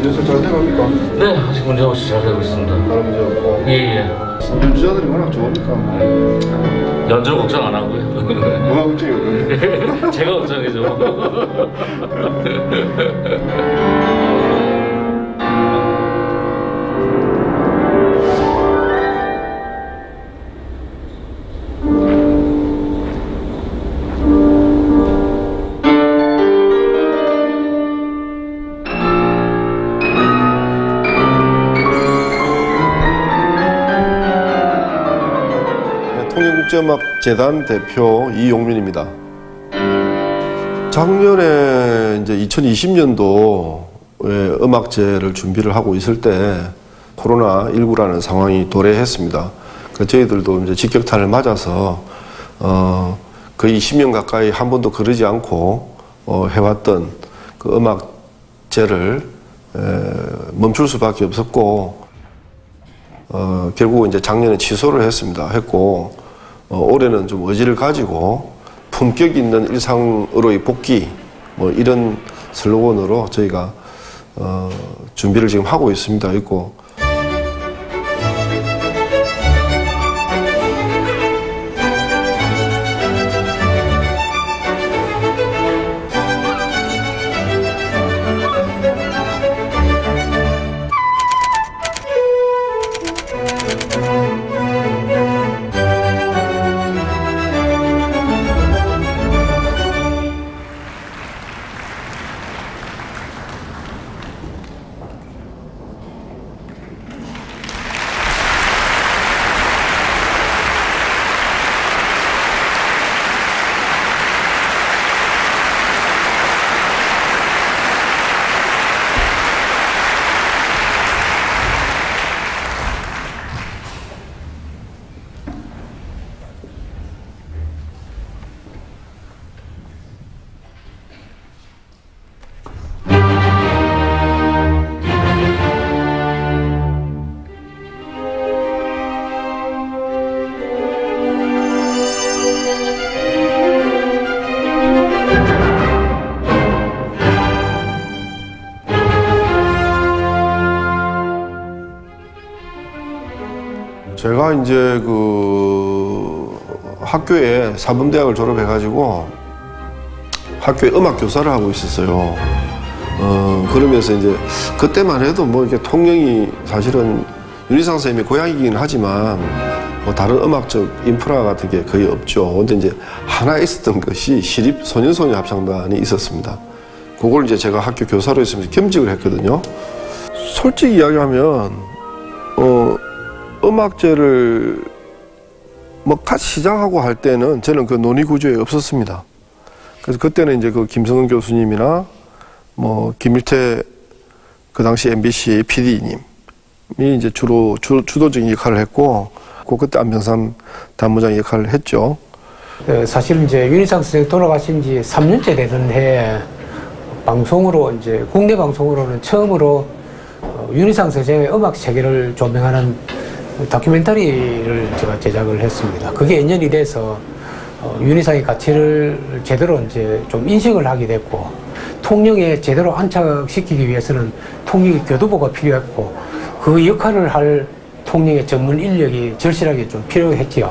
연습 잘 돼갑니까? 네, 아직 문제 없이 잘 되고 있습니다. 다른 문제 없고. 예. 연주자들이 워낙 좋으니까. 연주 걱정 안 하고요. 뭐가 걱정이 없는데? 제가 걱정이죠. 통일국제음악재단 대표 이용민입니다. 작년에 이제 2020년도에 음악제를 준비를 하고 있을 때 코로나19라는 상황이 도래했습니다. 저희들도 이제 직격탄을 맞아서 거의 20년 가까이 한 번도 그러지 않고 해왔던 그 음악제를 멈출 수밖에 없었고 결국 이제 작년에 취소를 했고 올해는 좀 의지를 가지고 품격 있는 일상으로의 복귀 뭐 이런 슬로건으로 저희가 준비를 지금 하고 있습니다. 제가 이제 그 학교에 사범대학을 졸업해가지고 학교에 음악 교사를 하고 있었어요. 그러면서 이제 그때만 해도 뭐 이렇게 통영이 사실은 윤희상 선생님이 고향이긴 하지만 뭐 다른 음악적 인프라 같은 게 거의 없죠. 근데 이제 하나 있었던 것이 시립 소년소녀 합창단이 있었습니다. 그걸 이제 제가 학교 교사로 있으면서 겸직을 했거든요. 솔직히 이야기하면 음악제를 뭐 같이 시작하고 할 때는 저는 그 논의 구조에 없었습니다. 그래서 그때는 이제 그 김성은 교수님이나 뭐 김일태 그 당시 MBC PD님이 이제 주로 주도적인 역할을 했고, 그때 안병삼 단무장 역할을 했죠. 사실 이제 윤희상 선생님 돌아가신 지 3년째 되던 해에 방송으로 이제 국내 방송으로는 처음으로 윤희상 선생의 음악 세계를 조명하는 다큐멘터리를 제가 제작을 했습니다. 그게 인연이 돼서 윤희상의 가치를 제대로 이제 좀 인식을 하게 됐고, 통영에 제대로 안착시키기 위해서는 통영의 교두보가 필요했고, 그 역할을 할 통영의 전문 인력이 절실하게 좀 필요했지요.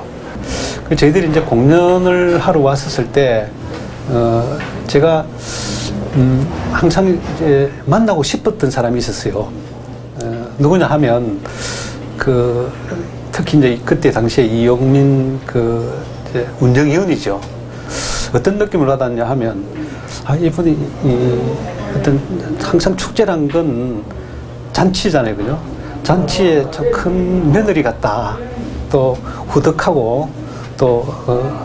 저희들이 이제 공연을 하러 왔었을 때 제가 항상 이제 만나고 싶었던 사람이 있었어요. 누구냐 하면 특히 이제 그때 당시에 이용민 이제 운영위원이죠. 어떤 느낌을 받았냐 하면, 이분이 어떤 항상 축제란 건 잔치잖아요, 그죠? 잔치에 참 큰 며느리 같다. 또 후덕하고 또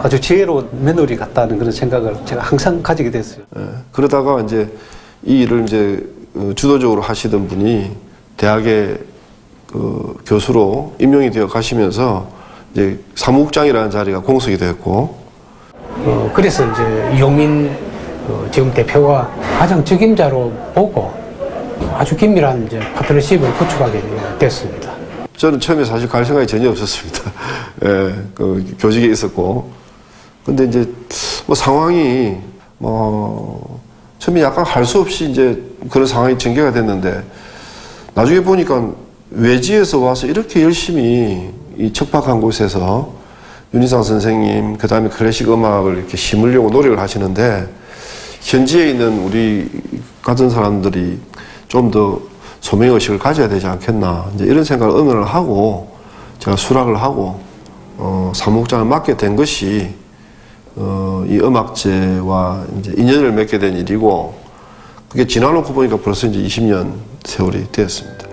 아주 지혜로운 며느리 같다는 그런 생각을 제가 항상 가지게 됐어요. 그러다가 이제 이 일을 이제 주도적으로 하시던 분이 대학의 교수로 임용이 되어 가시면서 이제 사무국장이라는 자리가 공석이 됐고, 그래서 이제 이용민 지금 대표가 가장 적임자로 보고 아주 긴밀한 이제 파트너십을 구축하게 됐습니다. 저는 처음에 사실 갈 생각이 전혀 없었습니다. 예, 교직에 있었고. 근데 이제 뭐 상황이 처음에 약간 할 수 없이 이제 그런 상황이 전개가 됐는데 나중에 보니까 외지에서 와서 이렇게 열심히 이 척박한 곳에서 윤희상 선생님, 그 다음에 클래식 음악을 이렇게 심으려고 노력을 하시는데 현지에 있는 우리 같은 사람들이 좀 더 소명의식을 가져야 되지 않겠나 이제 이런 생각을 의논을 하고 제가 수락을 하고 사무국장을 맡게 된 것이 이 음악제와 이제 인연을 맺게 된 일이고 그게 지나놓고 보니까 벌써 이제 20년 세월이 되었습니다.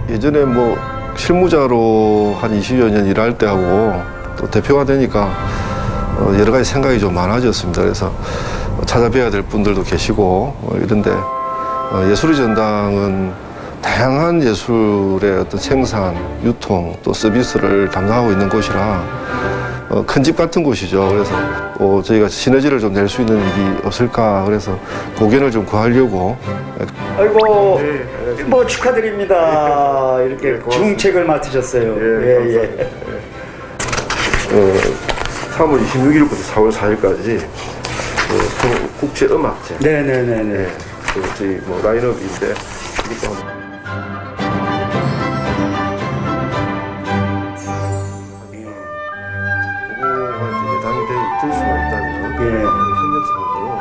예전에 뭐 실무자로 한 20여 년 일할 때하고 또 대표가 되니까 여러 가지 생각이 좀 많아졌습니다. 그래서 찾아뵈야 될 분들도 계시고 이런데 예술의 전당은 다양한 예술의 어떤 생산, 유통, 또 서비스를 담당하고 있는 곳이라 큰 집 같은 곳이죠. 그래서 저희가 시너지를 좀 낼 수 있는 일이 없을까 그래서 고견을 좀 구하려고. 아이고, 네, 뭐 축하드립니다. 이렇게 네, 중책을 맡으셨어요. 예. 3월 26일부터 4월 4일까지 국제음악제. 네네네네. 저희 뭐 라인업인데 이것도 한번. 될 수가 있다면 현역상으로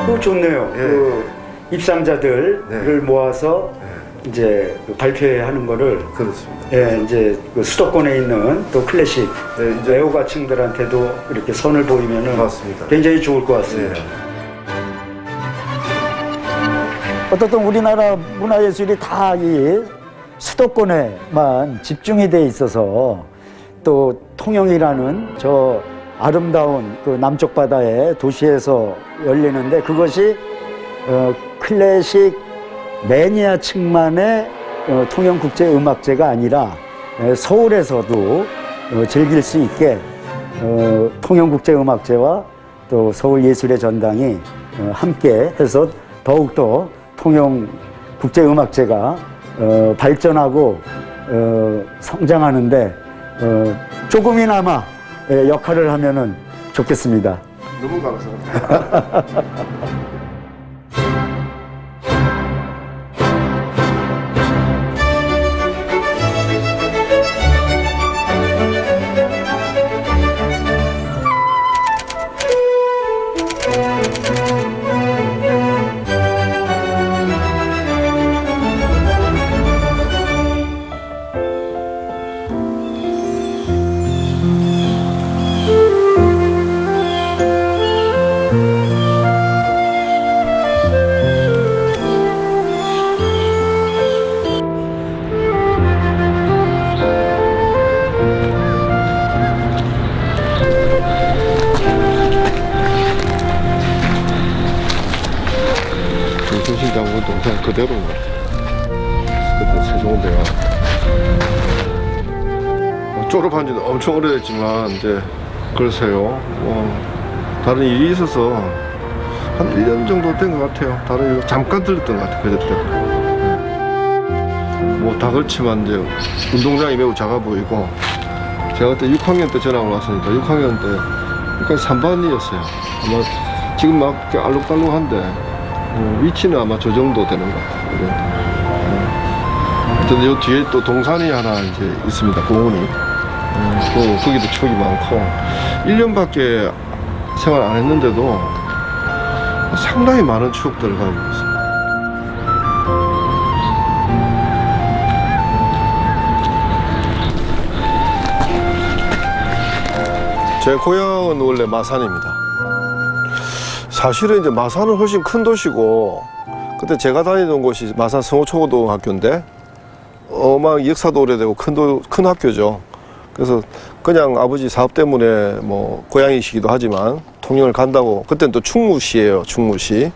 그거 좋네요. 그 입상자들을 모아서 이제 발표하는 거를 그렇습니다. 이제 그 수도권에 있는 또 클래식 이제 애호가층들한테도 이렇게 선을 보이면은 맞습니다. 굉장히 좋을 것 같습니다. 어떻든 우리나라 문화예술이 다 이 수도권에만 집중이 돼 있어서 또 통영이라는 저 아름다운 그 남쪽 바다의 도시에서 열리는데 그것이 클래식 매니아층만의 통영국제음악제가 아니라 서울에서도 즐길 수 있게 통영국제음악제와 또 서울예술의 전당이 함께 해서 더욱더 통영국제음악제가 발전하고 성장하는데 조금이나마 역할을 하면은 좋겠습니다. 너무 감사합니다. 김순신 장군 동생 그대로인 것 같아요. 그때 세종대가 졸업한 지는 엄청 오래됐지만 이제 글쎄요 다른 일이 있어서 한 1년 정도 된 것 같아요. 다른 일 잠깐 들렸던 것 같아요. 그때 뭐 다 그렇지만 이제 운동장이 매우 작아 보이고 제가 그때 6학년 때 전학을 왔으니까 6학년 때 그러니까 3반이었어요. 아마 지금 막 이렇게 알록달록한데 위치는 아마 저 정도 되는 것 같아요. 어쨌든 요 뒤에 또 동산이 하나 이제 있습니다. 공원이. 또 거기도 추억이 많고 1년밖에 생활 안 했는데도 상당히 많은 추억들을 가지고 있습니다. 제 고향은 원래 마산입니다. 사실은 이제 마산은 훨씬 큰 도시고 그때 제가 다니던 곳이 마산 성호초고등학교인데 어마어마한 역사도 오래되고 큰 학교죠. 그래서 그냥 아버지 사업 때문에 뭐 고향이시기도 하지만 통영을 간다고. 그때는 또 충무시예요, 충무시.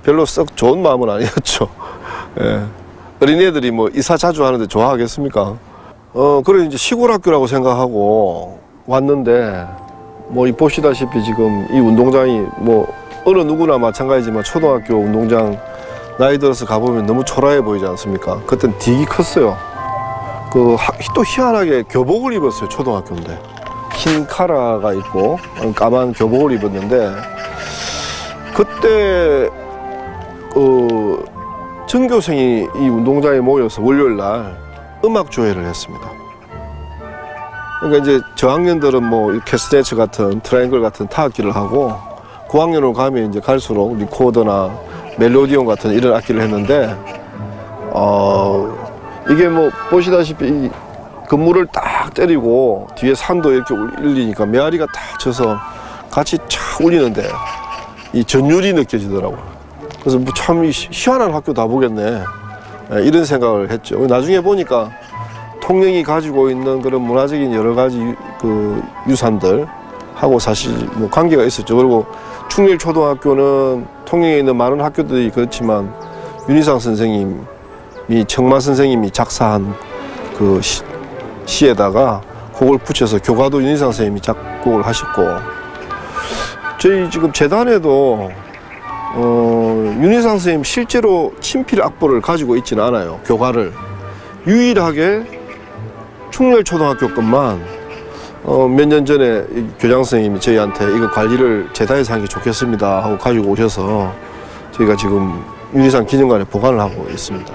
별로 썩 좋은 마음은 아니었죠. 예. 어린애들이 뭐 이사 자주 하는데 좋아하겠습니까? 그래 이제 시골 학교라고 생각하고 왔는데 뭐 보시다시피 지금 이 운동장이 뭐 어느 누구나 마찬가지지만 초등학교 운동장 나이 들어서 가보면 너무 초라해 보이지 않습니까? 그땐 되게 컸어요. 또 희한하게 교복을 입었어요. 초등학교인데 흰 카라가 있고 까만 교복을 입었는데 그때 전교생이 이 운동장에 모여서 월요일 날 음악 조회를 했습니다. 그러니까 이제 저학년들은 뭐 캐스네츠 같은 트라이앵글 같은 타악기를 하고 고학년으로 가면 이제 갈수록 리코더나 멜로디온 같은 이런 악기를 했는데 이게 뭐 보시다시피 이 건물을 딱 때리고 뒤에 산도 이렇게 울리니까 메아리가 딱 져서 같이 착 울리는데 이 전율이 느껴지더라고요. 그래서 뭐 참 희한한 학교 다 보겠네, 이런 생각을 했죠. 나중에 보니까 통영이 가지고 있는 그런 문화적인 여러 가지 그 유산들하고 사실 뭐 관계가 있었죠. 그리고 충렬초등학교는 통영에 있는 많은 학교들이 그렇지만 윤희상 선생님이 청마 선생님이 작사한 그 시에다가 곡을 붙여서 교가도 윤희상 선생님이 작곡을 하셨고, 저희 지금 재단에도 윤희상 선생님 실제로 친필 악보를 가지고 있지는 않아요. 교가를 유일하게 충렬초등학교 것만 몇 년 전에 교장 선생님이 저희한테 이거 관리를 재단에서 하는 게 좋겠습니다 하고 가지고 오셔서 저희가 지금 윤희상 기념관에 보관을 하고 있습니다.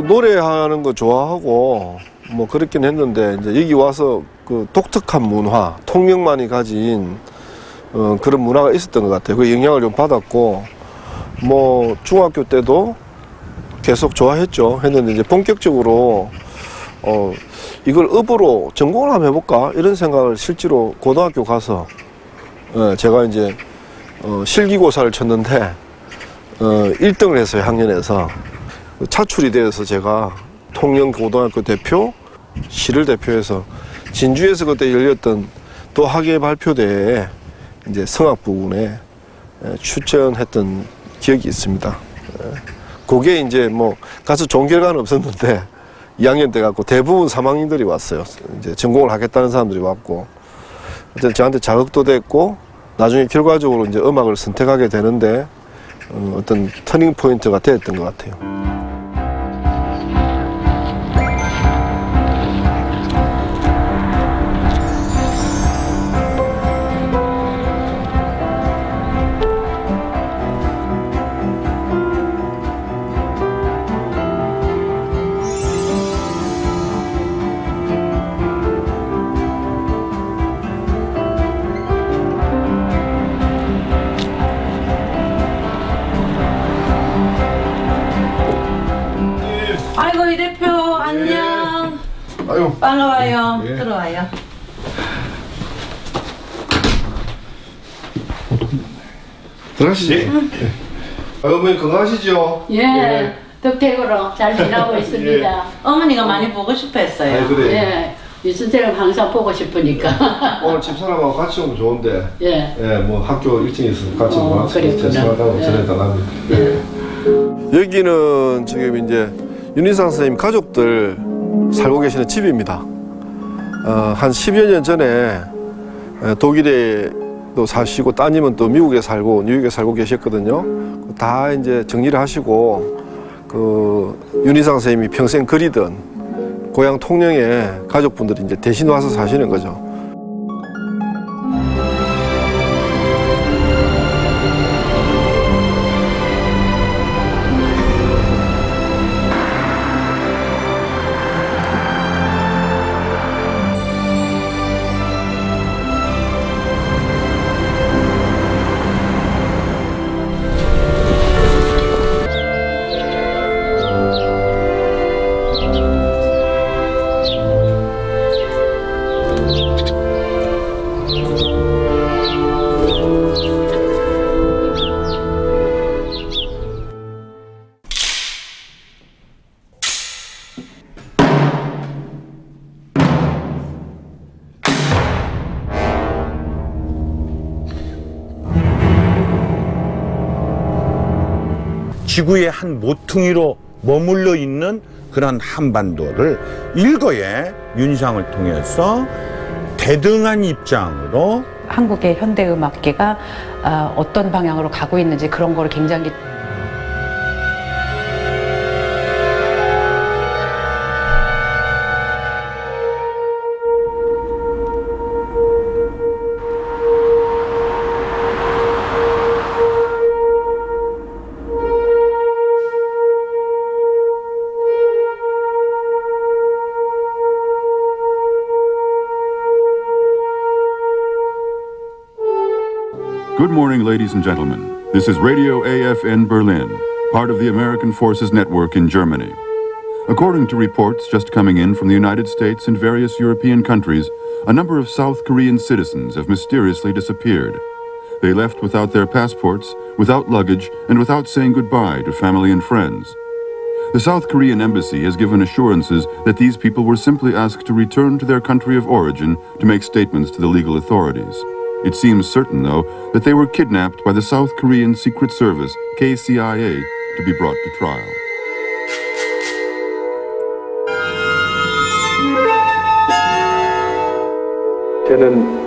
노래하는 거 좋아하고 뭐 그렇긴 했는데 이제 여기 와서 그 독특한 문화, 통영만이 가진 그런 문화가 있었던 것 같아요. 그 영향을 좀 받았고, 뭐 중학교 때도 계속 좋아했죠. 했는데 이제 본격적으로 이걸 업으로 전공을 한번 해볼까 이런 생각을 실제로 고등학교 가서 제가 이제 실기고사를 쳤는데 1등을 했어요. 학년에서. 차출이 되어서 제가 통영고등학교 대표, 시를 대표해서 진주에서 그때 열렸던 또 학예 발표대회에 이제 성악 부분에 출전했던 기억이 있습니다. 그게 이제 뭐 가서 좋은 결과는 없었는데 2학년 때 갖고 대부분 3학년들이 왔어요. 이제 전공을 하겠다는 사람들이 왔고, 어쨌든 저한테 자극도 됐고 나중에 결과적으로 이제 음악을 선택하게 되는데 어떤 터닝 포인트가 됐던 것 같아요. 아이고 이 대표 안녕. 아유. 반가워요. 들어와요. 들어가시죠. 어머니 건강하시죠? 예, 덕택으로 잘 지나고 있습니다. 어머니가 많이 보고 싶어 했어요. 아, 그래. 예, 유 선생님 항상 보고 싶으니까. 오늘 집사람하고 같이 오면 좋은데, 예. 뭐 학교 일정이 있어서 같이 같이 그랬구나. 죄송하다고 예. 전해달랍니다. 예. 여기는 지금 이제 윤희상 선생님 가족들 살고 계시는 집입니다. 한 10여 년 전에 독일에도 사시고 따님은 또 미국에 살고 뉴욕에 살고 계셨거든요. 다 이제 정리를 하시고 그 윤희상 선생님이 평생 그리던 고향 통영에 가족분들이 이제 대신 와서 사시는 거죠. 지구의 한 모퉁이로 머물러 있는 그런 한반도를 일거에 윤상을 통해서 대등한 입장으로 한국의 현대음악계가 어떤 방향으로 가고 있는지 그런 거를 굉장히 Good morning, ladies and gentlemen. This is Radio AFN Berlin, part of the American Forces Network in Germany. According to reports just coming in from the United States and various European countries, a number of South Korean citizens have mysteriously disappeared. They left without their passports, without luggage, and without saying goodbye to family and friends. The South Korean embassy has given assurances that these people were simply asked to return to their country of origin to make statements to the legal authorities. It seems certain, though, that they were kidnapped by the South Korean Secret Service, KCIA, to be brought to trial. 저는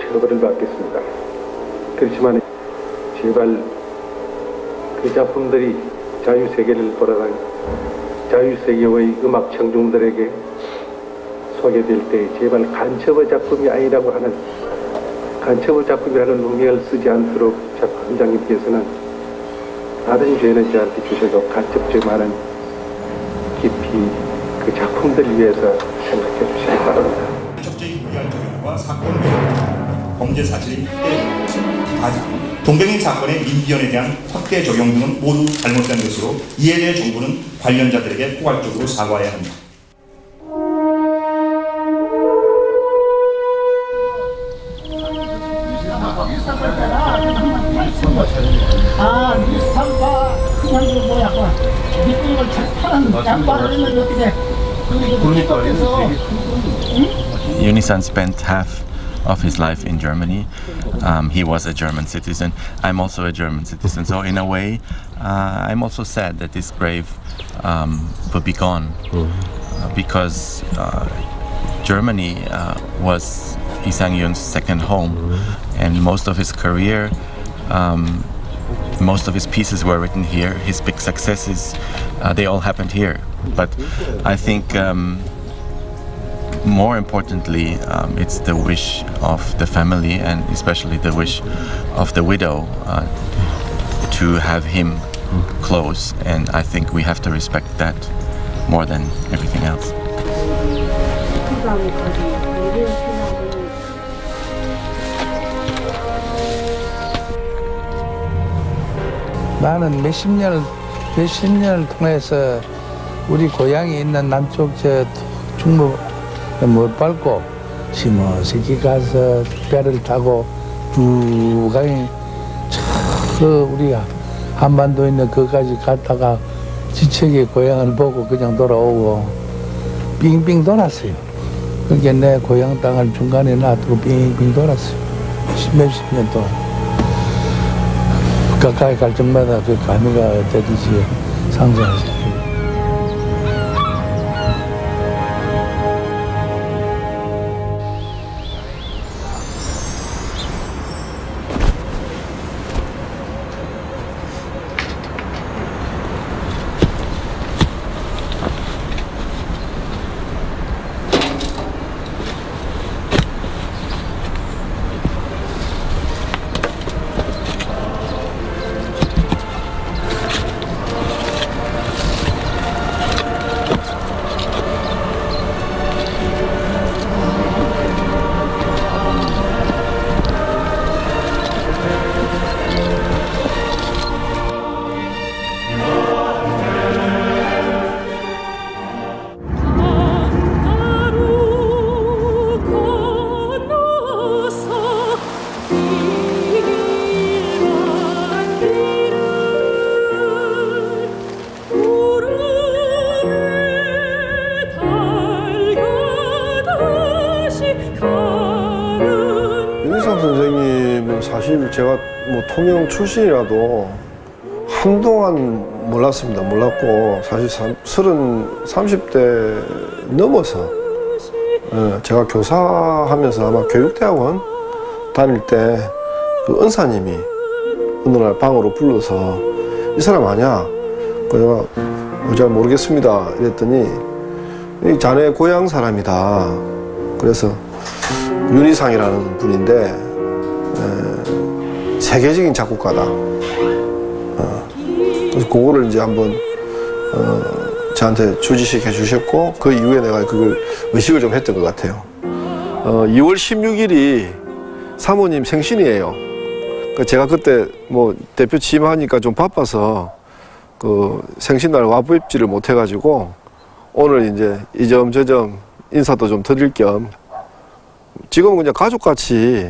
처벌을 받겠습니다. 그렇지만 제발 그 작품들이 자유세계를 돌아다니 자유세계의 음악 청중들에게 소개될 때 제발 간첩의 작품이 아니라고 하는 간첩의 작품이라는 명명을 쓰지 않도록 작품장님께서는 다른 죄는 저한테 주셔도 간첩죄만은 깊이 그 작품들 위해서 생각해 주시기 바랍니다. 간첩죄의 무리한 적용과 사건 외에 범죄 사실이 가장 동경행 사건의 민변에 대한 확대 적용 등은 모두 잘못된 것으로 이에 대해 정부는 관련자들에게 포괄적으로 사과해야 합니다. Unisan spent half of his life in Germany. He was a German citizen. I'm also a German citizen. So in a way, I'm also sad that this grave will be gone because Germany was Lee Sang-yoon's second home, and most of his career, most of his pieces were written here. His big successes, they all happened here. But I think more importantly, it's the wish of the family and especially the wish of the widow to have him close, and I think we have to respect that more than everything else. 나는 몇십 년을 통해서 우리 고향이 있는 남쪽 저 중부 못 밟고 시머시기 가서 배를 타고 쭉 가니 저 우리가 한반도에 있는 거기까지 갔다가 지척의 고향을 보고 그냥 돌아오고 빙빙 돌았어요. 그게 내 고향 땅을 중간에 놔두고 빙빙 돌았어요. 몇십 년 동안. 가까이 갈 적마다 그 감회가 어떠든지 상상하세요. 윤희상 선생님은 사실 제가 뭐 통영 출신이라도 한동안 몰랐습니다. 몰랐고 사실 30대 넘어서 제가 교사하면서 아마 교육대학원 다닐 때 그 은사님이 어느 날 방으로 불러서 이 사람 아냐? 그 내가 잘 모르겠습니다. 이랬더니 이 자네 고향 사람이다. 그래서 윤희상이라는 분인데 세계적인 작곡가다. 그래서 그거를 이제 한번 저한테 주지시켜 주셨고 그 이후에 내가 그걸 의식을 좀 했던 것 같아요. 2월 16일이 사모님 생신이에요. 제가 그때 뭐 대표 취임하니까 좀 바빠서 그 생신날 와뵙지를 못해가지고 오늘 이제 이 점 저 점 인사도 좀 드릴 겸 지금은 그냥 가족같이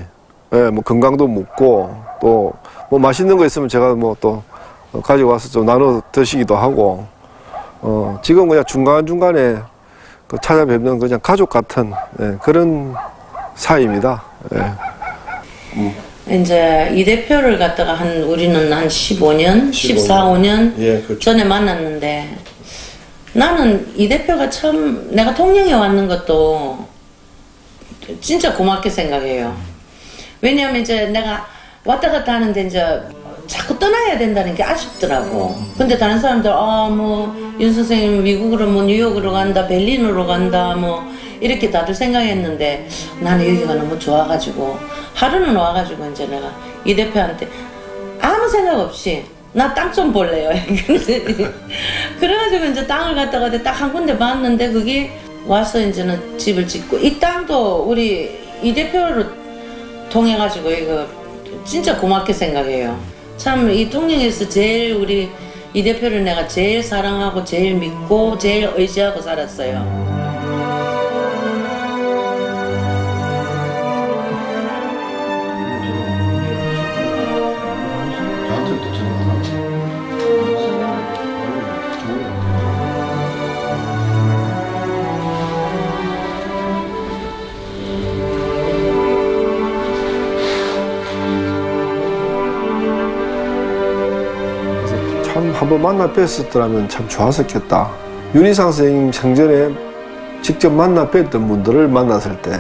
뭐 건강도 묻고 또 뭐 맛있는 거 있으면 제가 뭐 또 가지고 와서 좀 나눠 드시기도 하고 지금 그냥 중간중간에 그 찾아뵙는 그냥 가족 같은 그런 사이입니다. 이제 이 대표를 갖다가 우리는 한 15년, 14, 15년 그렇죠. 전에 만났는데 나는 이 대표가 참 내가 통영에 왔는 것도 진짜 고맙게 생각해요. 왜냐하면 이제 내가 왔다 갔다 하는데 이제 자꾸 떠나야 된다는 게 아쉽더라고. 근데 다른 사람들 뭐 윤 선생님 미국으로 뭐 뉴욕으로 간다, 베를린으로 간다 뭐 이렇게 다들 생각했는데 나는 여기가 너무 좋아가지고 하루는 와가지고 이제 내가 이 대표한테 아무 생각 없이 나 땅 좀 볼래요. 그래가지고 이제 땅을 갖다가 딱 한 군데 봤는데 그게 와서 이제는 집을 짓고 이 땅도 우리 이 대표를 통해가지고 이거 진짜 고맙게 생각해요. 참 이 통영에서 제일 우리 이 대표를 내가 제일 사랑하고 제일 믿고 제일 의지하고 살았어요. 한번 만나 뵀었더라면 참 좋았었겠다. 윤희상 선생님 생전에 직접 만나 뵀던 분들을 만났을 때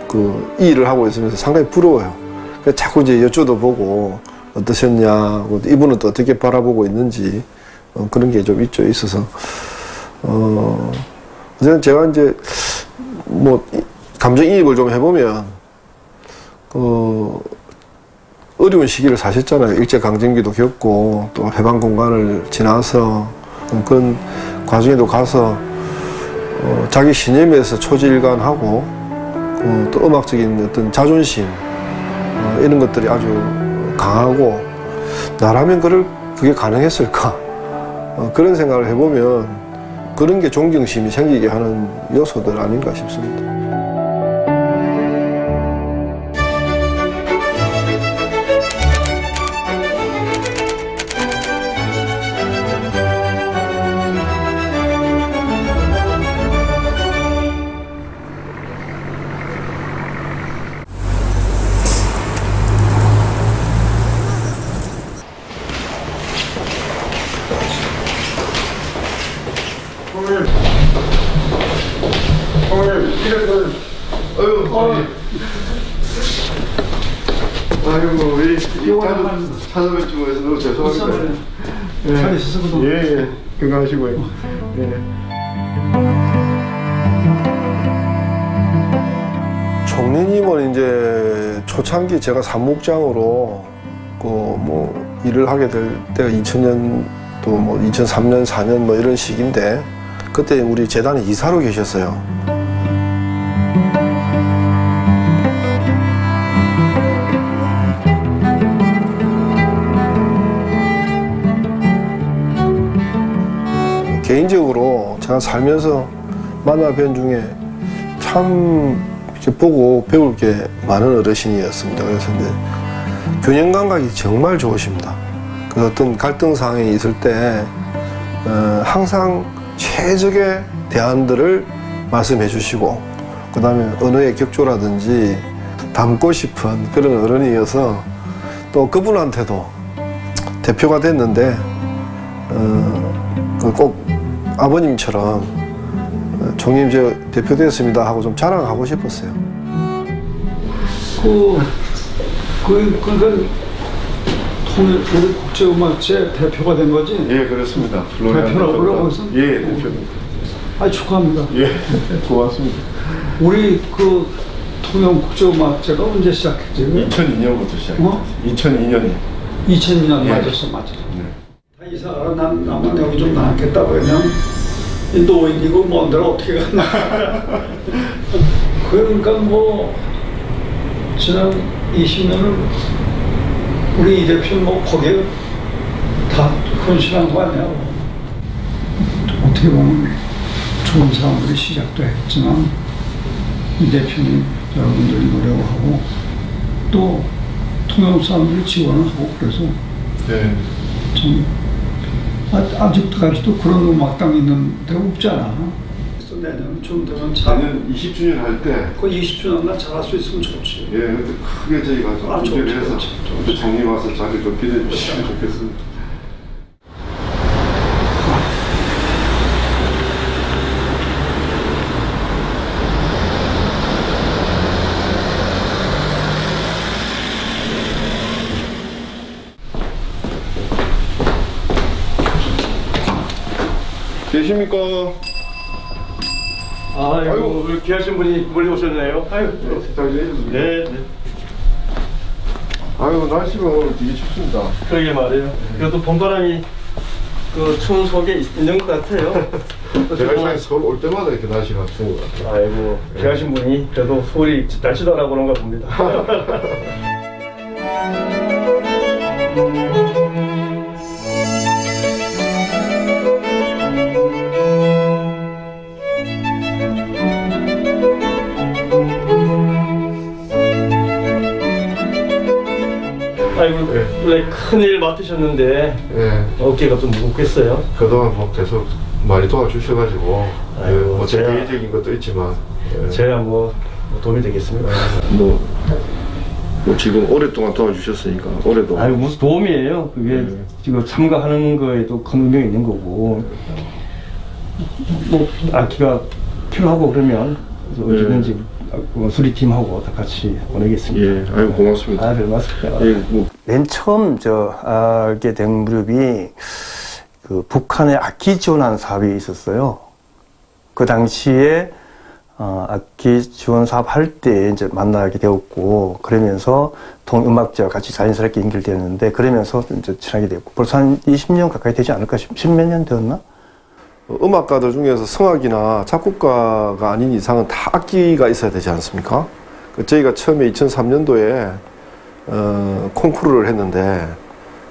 그 이 일을 하고 있으면서 상당히 부러워요. 그래서 자꾸 이제 여쭤보고 어떠셨냐, 이분은 또 어떻게 바라보고 있는지 그런 게 좀 있어서 제가 이제 뭐 감정이입을 좀 해보면 어려운 시기를 사셨잖아요. 일제강점기도 겪고 또 해방공간을 지나서 그런 과정에도 가서 자기 신념에서 초지일관하고 또 음악적인 어떤 자존심 이런 것들이 아주 강하고 나라면 그게 가능했을까 그런 생각을 해보면 그런 게 존경심이 생기게 하는 요소들 아닌가 싶습니다. 아이고, 우리 찾아뵙지 못해서 너무 죄송합니다. 잘 있었어, 예, 건강하시고요. 총리님은 이제 초창기 제가 사무국장으로 뭐 일을 하게 될 때가 2000년 또 뭐 2003년, 4년 뭐 이런 시기인데 그때 우리 재단에 이사로 계셨어요. 개인적으로 제가 살면서 만나 뵌 중에 참 이렇게 보고 배울 게 많은 어르신이었습니다. 그래서 이제 균형 감각이 정말 좋으십니다. 그 어떤 갈등 상황이 있을 때 항상 최적의 대안들을 말씀해 주시고 그 다음에 언어의 격조라든지 담고 싶은 그런 어른이어서 또 그분한테도 대표가 됐는데 꼭 아버님처럼 총님 저 대표 되었습니다 하고 좀 자랑하고 싶었어요. 그러니까 국제음악제 대표가 된 거지? 예, 그렇습니다. 대표라고 그러고서? 예, 대표입니다. 축하합니다. 예, 고맙습니다. 우리 그 통영 국제음악제가 언제 시작했지? 2002년부터 시작했어요. 2002년에. 2002년 예. 맞았어. 네. 이사가 나만 여기 좀 낫겠다. 왜냐면 이 노인이고 먼 데를 어떻게 가나. 그러니까 뭐 지난 20년을 우리 이 대표는 뭐 거기에 다 헌신한 거 아니야. 어떻게 보면 좋은 사람들이 시작도 했지만 이 대표님 여러분들이 노력하고 또 통영 사람들이 지원을 하고 그래서 네. 참 아직까지도 그런 음악당이 있는 데가 없잖아. 그래서 내년 좀 되면 작년 20주년 할 때 그 20주년 날 잘할 수 있으면 좋지. 예, 근데 크게 저희가 좀 준비를 해서 장님 와서 자리 좀 기대해 주시면 좋겠습니다. 계십니까? 아이고, 귀하신 분이 멀리 오셨네요. 아유, 네. 아유, 날씨가 오늘 되게 춥습니다. 그러게 말이에요. 그래도 봄바람이 그 추운 속에 있는 것 같아요. 제가 서울 올 때마다 이렇게 날씨가 추운 것 같아요. 아이고, 귀하신 분이 그래도 서울이 날씨도 알아보는가 봅니다. 아이고, 원래 큰일 맡으셨는데 어깨가 좀 무겁겠어요? 그동안 뭐 계속 많이 도와주셔가지고 뭐 제 개인적인 것도 있지만 제가 뭐 도움이 되겠습니다. 뭐 지금 오랫동안 도와주셨으니까 올해도 아이고 무슨 도움이에요. 그게 지금 참가하는 거에도 큰 의미가 있는 거고 뭐 악기가 필요하고 그러면 언제든지 수리팀하고 다 같이 보내겠습니다. 예, 아이고 고맙습니다. 별 말씀입니다. 예, 뭐. 맨 처음 알게 된 무렵이 그 북한에 악기 지원하는 사업이 있었어요. 그 당시에 악기 지원 사업 할 때 이제 만나게 되었고 그러면서 동음악제와 같이 자연스럽게 연결되었는데 그러면서 이제 친하게 되었고 벌써 한 20년 가까이 되지 않을까? 10몇 년 되었나? 음악가들 중에서 성악이나 작곡가가 아닌 이상은 다 악기가 있어야 되지 않습니까? 저희가 처음에 2003년도에 콩쿠르를 했는데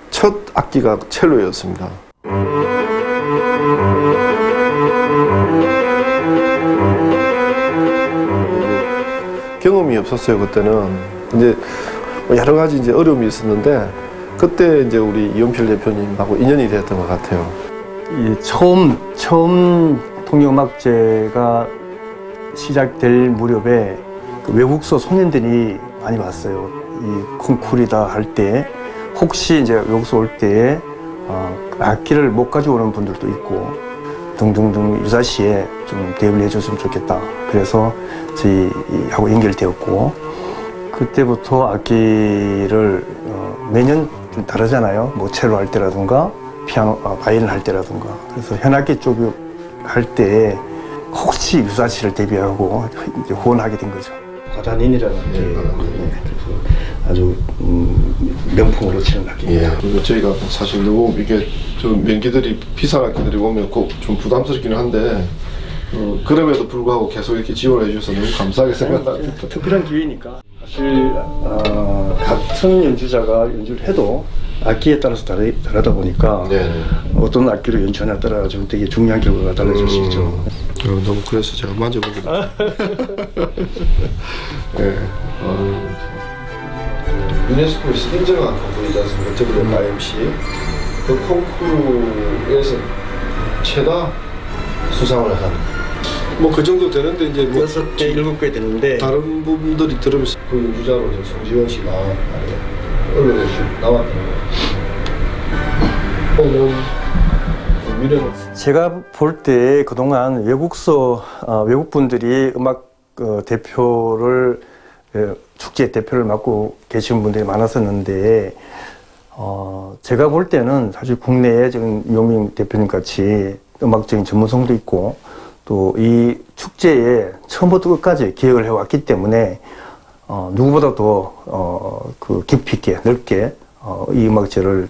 첫 악기가 첼로였습니다. 경험이 없었어요. 그때는 이제 여러 가지 이제 어려움이 있었는데 그때 이제 우리 이용필 대표님하고 인연이 되었던 것 같아요. 이 처음 통영음악제가 시작될 무렵에 그 외국서 손님들이 많이 왔어요. 이 콩쿠르다 할 때 혹시 이제 외국서 올 때에 악기를 못 가져오는 분들도 있고 등등등 유사시에 좀 대우를 해줬으면 좋겠다. 그래서 저희하고 연결되었고 그때부터 악기를 매년 좀 다르잖아요. 뭐 첼로 할 때라든가 피아노, 바이올린 할 때라든가 그래서 현악기 쪽 할 때 혹시 유사시를 대비하고 이제 후원하게 된 거죠. 과단인이라는 게 아주 명품으로 치는 악기입니다. 예, 저희가 사실 너무 이게 좀 명기들이 비싼 악기들이 오면 꼭 좀 부담스럽기는 한데 그럼에도 불구하고 계속 이렇게 지원해 주셔서 너무 감사하게 생각합니다. 특별한 기회니까 사실 같은 연주자가 연주를 해도 악기에 따라서 다르다 보니까 어떤 악기로 연주하냐에 따라 좀 되게 중요한 결과가 달라질 수 있죠. 너무 그래서 제가 만져보게 됐어요. 네. 유네스코에서 인정한 콩쿠르이지 않습니까? WMIMC. 그 콩쿠르에서 최다 수상을 한. 뭐 그 정도 되는데 이제 뭐 6개, 7개 되는데 다른 부분들이 들으면서 그 연주자로 송지원 씨가 언론에 나왔다는 거예요. 미래가 제가 볼 때 그동안 외국분들이 음악 대표를 축제 대표를 맡고 계신 분들이 많았었는데 제가 볼 때는 사실 국내에 지금 이용민 대표님 같이 음악적인 전문성도 있고 또 이 축제에 처음부터 끝까지 기획을 해왔기 때문에 누구보다 더 깊이 있게 넓게 이 음악제를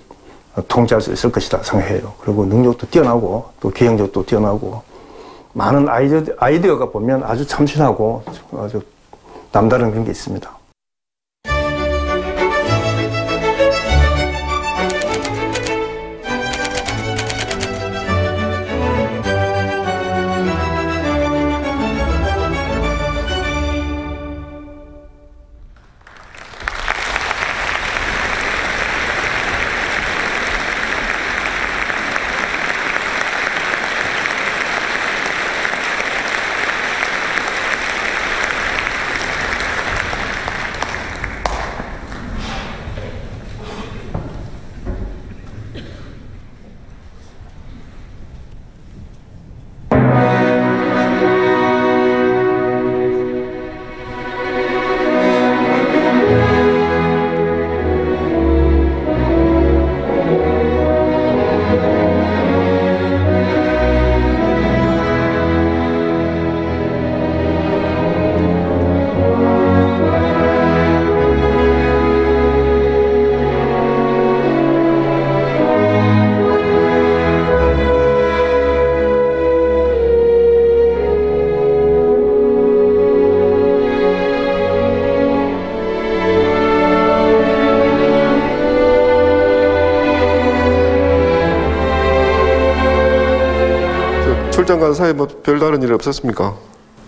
통제할 수 있을 것이다 생각해요. 그리고 능력도 뛰어나고 또 기획력도 뛰어나고 많은 아이디어가 보면 아주 참신하고 아주 남다른 그런 게 있습니다. 출장 간 사이에 뭐 별다른 일 없었습니까?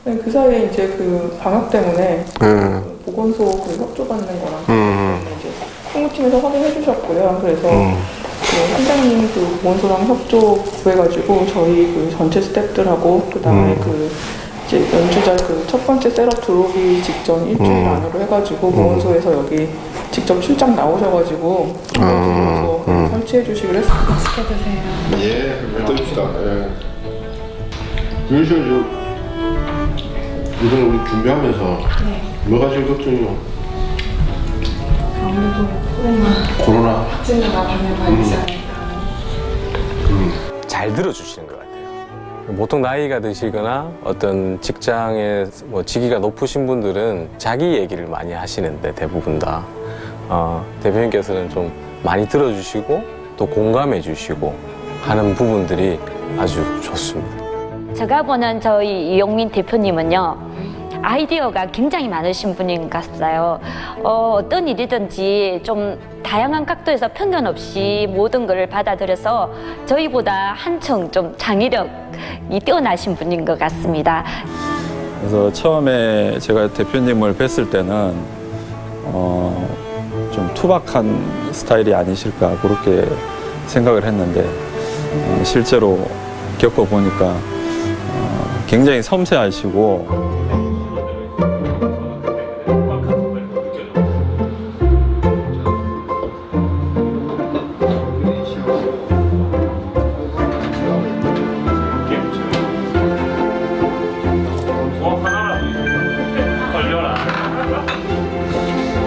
네, 그 사이에 이제 그 방역 때문에 그 보건소 그 협조받는 거랑 이제 홍보팀에서 확인해 주셨고요. 그래서 그 한장님 그 보건소랑 협조 구해가지고 저희 그 전체 스태프들하고 그 다음에 그 이제 연주자 그 첫 번째 셋업 들어오기 직전 일주일 안으로 해가지고 보건소에서 여기 직접 출장 나오셔가지고 보건소에서 설치해 주시기로 했습니다. 맛있게 드세요. 예, 드십시다. 예. 윤 씨, 이번에 우리 준비하면서 뭐가 제일 걱정이요? 아무래도 코로나 확진자가 발생하지 않을까. 잘 들어주시는 것 같아요. 보통 나이가 드시거나 어떤 직장에 뭐 직위가 높으신 분들은 자기 얘기를 많이 하시는데 대부분 다 대표님께서는 좀 많이 들어주시고 또 공감해 주시고 하는 부분들이 아주 좋습니다. 제가 보는 저희 이용민 대표님은요, 아이디어가 굉장히 많으신 분인 것 같아요. 어떤 일이든지 좀 다양한 각도에서 편견 없이 모든 걸 받아들여서 저희보다 한층 좀 장의력이 뛰어나신 분인 것 같습니다. 그래서 처음에 제가 대표님을 뵀을 때는 좀 투박한 스타일이 아니실까 그렇게 생각을 했는데 실제로 겪어보니까 굉장히 섬세하시고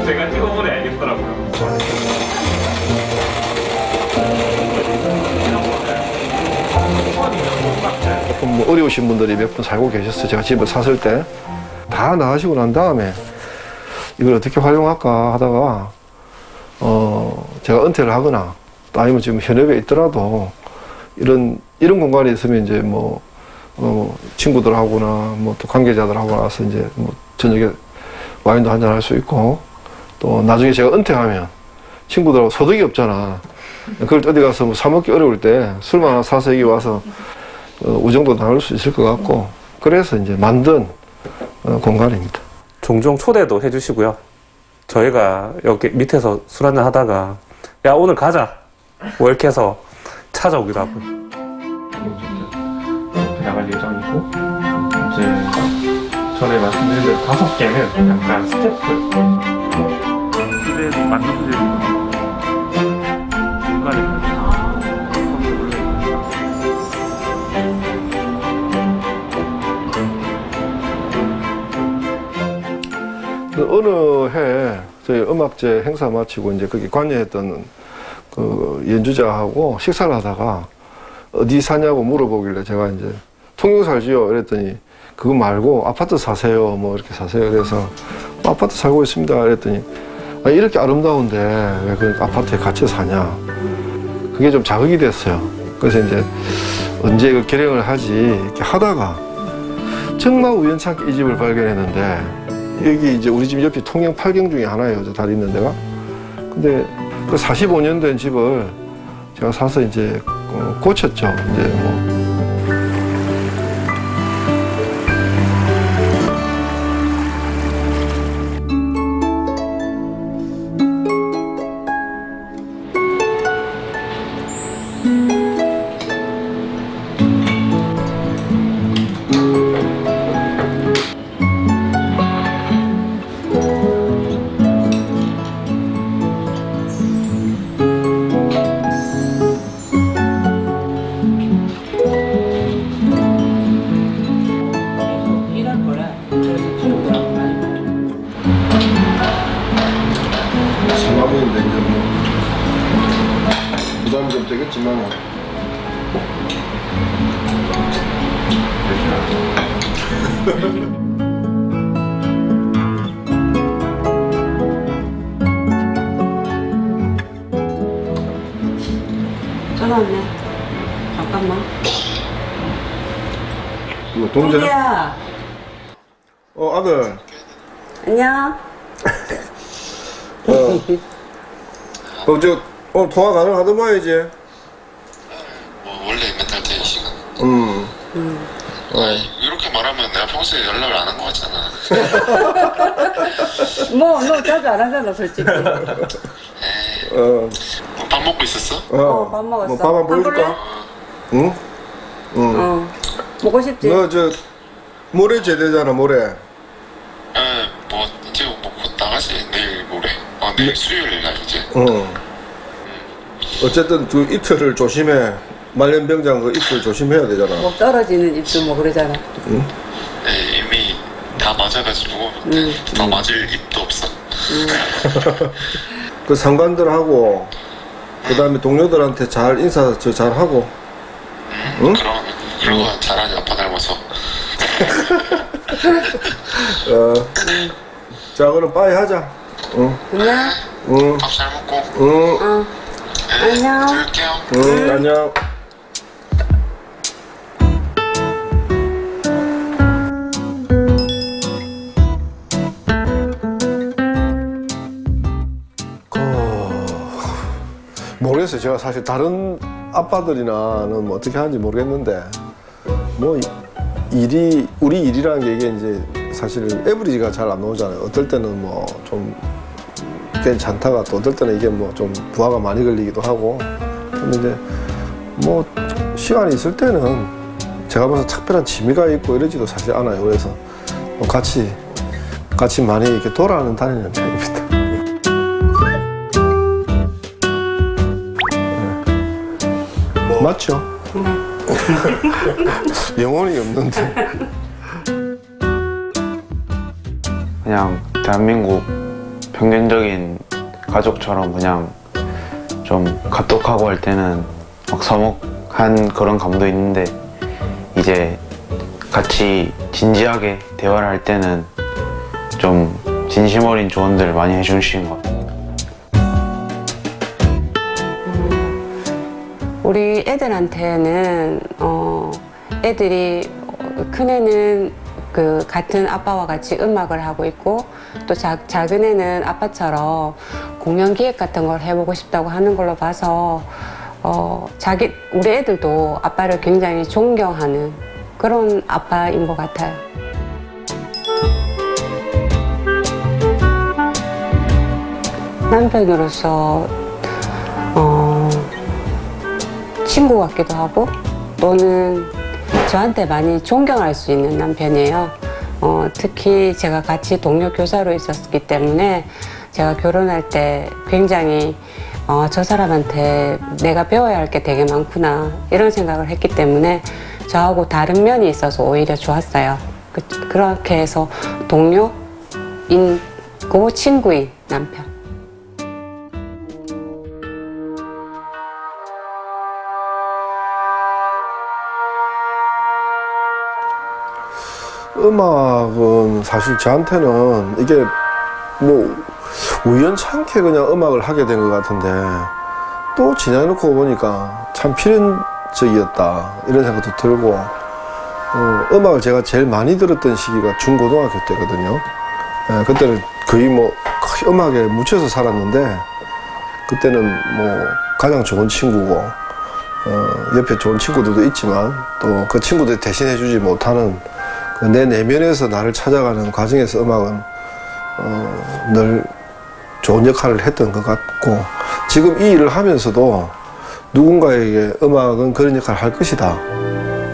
제가 찍어보니 알겠더라고요. 조금 뭐 어려우신 분들이 몇 분 살고 계셨어요. 제가 집을 샀을 때 다 나가시고 난 다음에 이걸 어떻게 활용할까 하다가 제가 은퇴를 하거나 아니면 지금 현업에 있더라도 이런 공간에 있으면 이제 뭐 친구들하고나 뭐 또 관계자들하고 나서 이제 뭐 저녁에 와인도 한잔 할 수 있고 또 나중에 제가 은퇴하면 친구들하고 소득이 없잖아. 그걸 어디 가서 뭐 사 먹기 어려울 때 술만 하나 사서 여기 와서 우정도 나눌 수 있을 것 같고 그래서 이제 만든 공간입니다. 종종 초대도 해주시고요. 저희가 여기 밑에서 술 한잔 하다가 야 오늘 가자 뭐 이렇게 해서 찾아오기도 하고요. 나갈 예정이고 이제 전에 말씀드린 대로 5개는 약간 스태프 기대도 맞는 분들이 중간에 어느 해 저희 음악제 행사 마치고 이제 거기 관여했던 그 연주자하고 식사를 하다가 어디 사냐고 물어보길래 제가 이제 통영 살지요 이랬더니 그거 말고 아파트 사세요 뭐 이렇게 사세요. 그래서 아파트 살고 있습니다 이랬더니 아, 이렇게 아름다운데 왜 그 아파트에 같이 사냐. 그게 좀 자극이 됐어요. 그래서 이제 언제 그 결행을 하지 이렇게 하다가 정말 우연찮게 이 집을 발견했는데 여기 이제 우리 집 옆이 통영 8경 중에 하나예요. 저 다리 있는 데가. 근데 그 45년 된 집을 제가 사서 이제 고쳤죠. 이제 뭐. 부담이 좀 되겠지만 전화 왔네. 잠깐만. 뭐 동생? 동기야. 아들. 안녕. 오늘 통화 가능하더만 이제. 뭐 원래 맨날 대기 시간. 이렇게 말하면 내가 평소에 연락을 안 한 것 같잖아. 너 자주 안 하잖아, 솔직히. 밥 먹고 있었어? 밥 먹었어. 뭐 밥 한번 보여줄까? 응? 응. 먹고 싶지? 너 모레 제대잖아, 모레. 뭐 이제 뭐 나가지 내일 모레. 내일 수요일 날 이제. 어쨌든 그 이틀을 조심해. 말년병장 그 이틀 조심해야 되잖아. 뭐 떨어지는 입도 뭐 그러잖아. 응? 이미 다 맞아가지고 더 맞을 입도 없어. 그 상관들하고 그 다음에 동료들한테 잘 인사 잘 하고. 응? 그런 거 잘하지 아빠 닮아서. 자 그럼 빠이 하자. 응. 안녕. 응. 밥 잘 먹고. 응. 안녕. 들을게요. 응. 안녕. 모르겠어요. 제가 사실 다른 아빠들이나는 뭐 어떻게 하는지 모르겠는데 뭐 우리 일이라는 게 이게 이제 사실 에브리지가 잘 안 나오잖아요. 어떨 때는 뭐 좀 괜찮다가 또 어떨 때는 이게 뭐 좀 부하가 많이 걸리기도 하고. 근데 이제 뭐 시간이 있을 때는 제가 봐서 특별한 취미가 있고 이러지도 사실 않아요. 그래서 뭐 같이 많이 이렇게 돌아다니는 편입니다. 맞죠? 영혼이 없는데. 그냥 대한민국 평균적인 가족처럼 그냥 좀 카톡하고 할 때는 막 서먹한 그런 감도 있는데 이제 같이 진지하게 대화를 할 때는 좀 진심 어린 조언들을 많이 해주시는 것 같아요. 우리 애들한테는 애들이 큰애는 그 같은 아빠와 같이 음악을 하고 있고 또 작은 애는 아빠처럼 공연 기획 같은 걸 해보고 싶다고 하는 걸로 봐서 우리 애들도 아빠를 굉장히 존경하는 그런 아빠인 것 같아요. 남편으로서 친구 같기도 하고 또는 저한테 많이 존경할 수 있는 남편이에요. 특히 제가 같이 동료 교사로 있었기 때문에 제가 결혼할 때 굉장히 저 사람한테 내가 배워야 할 게 되게 많구나 이런 생각을 했기 때문에 저하고 다른 면이 있어서 오히려 좋았어요. 그렇게 해서 동료인 고 친구인 남편. 음악은 사실 저한테는 이게 뭐 우연찮게 그냥 음악을 하게 된 것 같은데 또 지나놓고 보니까 참 필연적이었다 이런 생각도 들고 음악을 제가 제일 많이 들었던 시기가 중고등학교 때거든요. 그때는 거의 뭐 음악에 묻혀서 살았는데 그때는 뭐 가장 좋은 친구고 옆에 좋은 친구들도 있지만 또 그 친구들이 대신해주지 못하는 내 내면에서 나를 찾아가는 과정에서 음악은 늘 좋은 역할을 했던 것 같고 지금 이 일을 하면서도 누군가에게 음악은 그런 역할을 할 것이다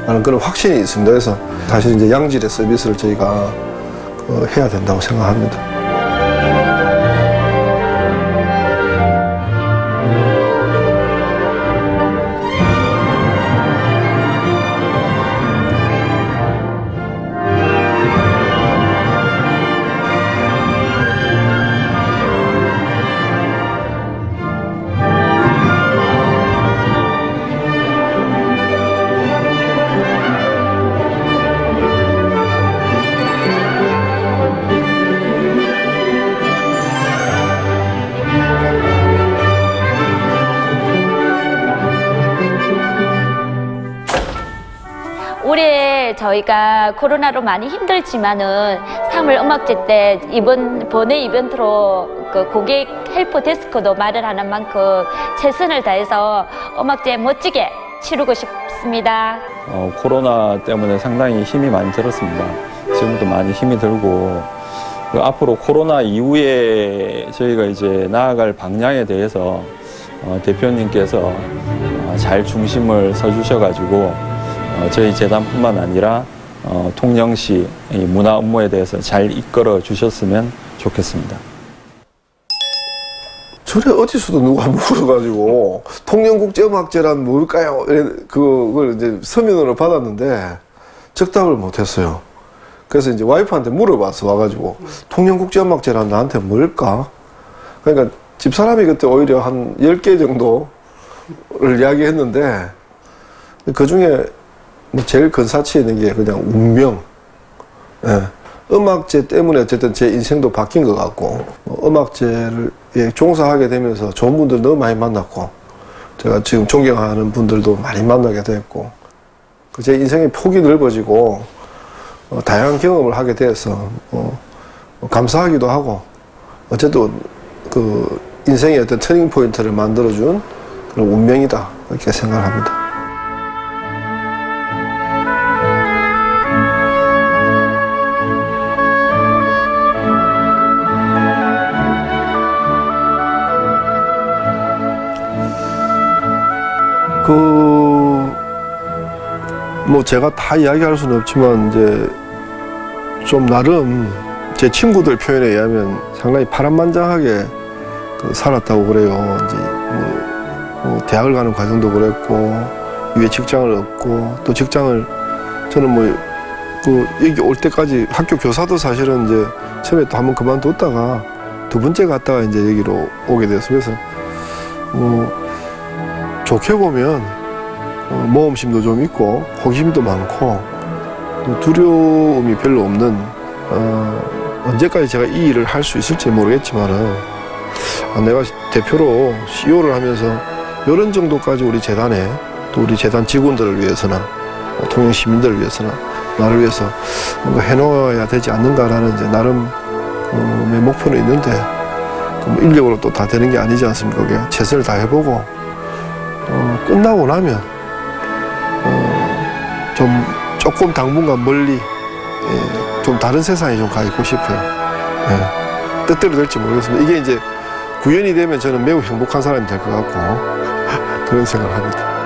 라는 그런 확신이 있습니다. 그래서 사실 이제 양질의 서비스를 저희가 해야 된다고 생각합니다. 올해 저희가 코로나로 많이 힘들지만은 3월 음악제 때 이번 번외 이벤트로 그 고객 헬프 데스크도 마련하는 만큼 최선을 다해서 음악제 멋지게 치르고 싶습니다. 코로나 때문에 상당히 힘이 많이 들었습니다. 지금도 많이 힘이 들고 앞으로 코로나 이후에 저희가 이제 나아갈 방향에 대해서 대표님께서 잘 중심을 서주셔가지고 저희 재단뿐만 아니라 통영시 문화 업무에 대해서 잘 이끌어 주셨으면 좋겠습니다. 전에 어디서도 누가 물어가지고 통영국제음악제란 뭘까요? 그걸 이제 서면으로 받았는데 적답을 못했어요. 그래서 이제 와이프한테 물어봤어 와가지고 통영국제음악제란 나한테 뭘까? 그러니까 집사람이 그때 오히려 한 10개 정도를 이야기했는데 그 중에 뭐 제일 근사치 있는 게 그냥 운명. 예. 음악제 때문에 어쨌든 제 인생도 바뀐 것 같고 음악제를 종사하게 되면서 좋은 분들 너무 많이 만났고 제가 지금 존경하는 분들도 많이 만나게 됐고 제 인생의 폭이 넓어지고 다양한 경험을 하게 돼서 감사하기도 하고 어쨌든 그 인생의 어떤 터닝 포인트를 만들어준 그런 운명이다 이렇게 생각합니다. 뭐 제가 다 이야기할 수는 없지만 이제 좀 나름 제 친구들 표현에 의하면 상당히 파란만장하게 살았다고 그래요. 이제 뭐 대학을 가는 과정도 그랬고 위에 직장을 얻고 또 직장을 저는 뭐 여기 올 때까지 학교 교사도 사실은 이제 처음에 또 한번 그만뒀다가 두 번째 갔다가 이제 여기로 오게 되었어요. 그래서 좋게 보면 모험심도 좀 있고 호기심도 많고 또 두려움이 별로 없는 언제까지 제가 이 일을 할 수 있을지 모르겠지만은 내가 대표로 CEO를 하면서 이런 정도까지 우리 재단에 또 우리 재단 직원들을 위해서나 통영 시민들을 위해서나 나를 위해서 뭔가 해놓아야 되지 않는가라는 이제 나름의 목표는 있는데 인력으로 또 다 되는 게 아니지 않습니까? 그게 최선을 다해보고 끝나고 나면 조금 당분간 멀리 좀 다른 세상에 좀 가 있고 싶어요. 뜻대로 될지 모르겠습니다. 이게 이제 구현이 되면 저는 매우 행복한 사람이 될 것 같고 그런 생각을 합니다.